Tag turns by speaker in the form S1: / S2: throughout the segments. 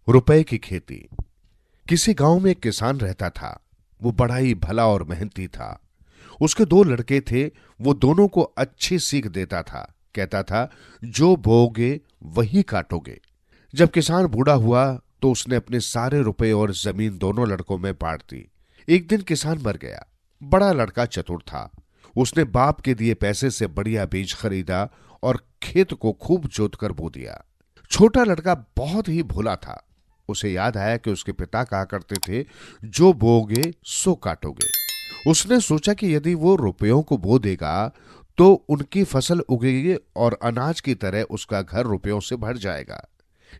S1: रुपए की खेती। किसी गांव में एक किसान रहता था। वो बड़ा ही भला और मेहनती था। उसके दो लड़के थे। वो दोनों को अच्छी सीख देता था। कहता था, जो बोओगे वही काटोगे। जब किसान बूढ़ा हुआ तो उसने अपने सारे रुपए और जमीन दोनों लड़कों में बांट दी। एक दिन किसान मर गया। बड़ा लड़का चतुर था। उसने बाप के दिए पैसे से बढ़िया बीज खरीदा और खेत को खूब जोतकर बो दिया। छोटा लड़का बहुत ही भोला था। उसे याद आया कि उसके पिता कहा करते थे, जो बोओगे सो काटोगे। उसने सोचा कि यदि वो रुपयों को बो देगा तो उनकी फसल उगेगी और अनाज की तरह उसका घर रुपयों से भर जाएगा।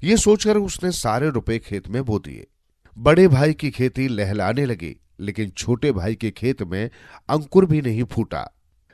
S1: ये सोचकर उसने सारे रुपए खेत में बो दिए। बड़े भाई की खेती लहलाने लगी, लेकिन छोटे भाई के खेत में अंकुर भी नहीं फूटा।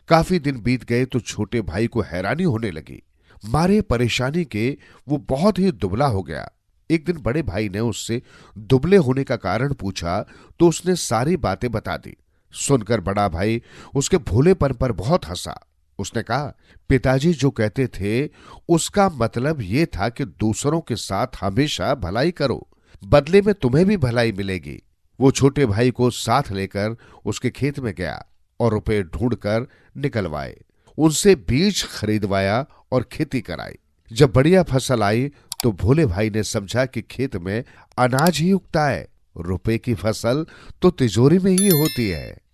S1: काफी दिन बीत गए तो छोटे भाई को हैरानी होने लगी। मारे परेशानी के वो बहुत ही दुबला हो गया। एक दिन बड़े भाई ने उससे दुबले होने का कारण पूछा तो उसने सारी बातें बता दी। सुनकर बड़ा भाई उसके भोलेपन पर बहुत हंसा। उसने कहा, पिताजी जो कहते थे उसका मतलब ये था कि दूसरों के साथ हमेशा भलाई करो, बदले में तुम्हें भी भलाई मिलेगी। वो छोटे भाई को साथ लेकर उसके खेत में गया और रुपए ढूंढकर निकलवाए। उनसे बीज खरीदवाया और खेती कराई। जब बढ़िया फसल आई तो भोले भाई ने समझा कि खेत में अनाज ही उगता है, रुपए की फसल तो तिजोरी में ही होती है।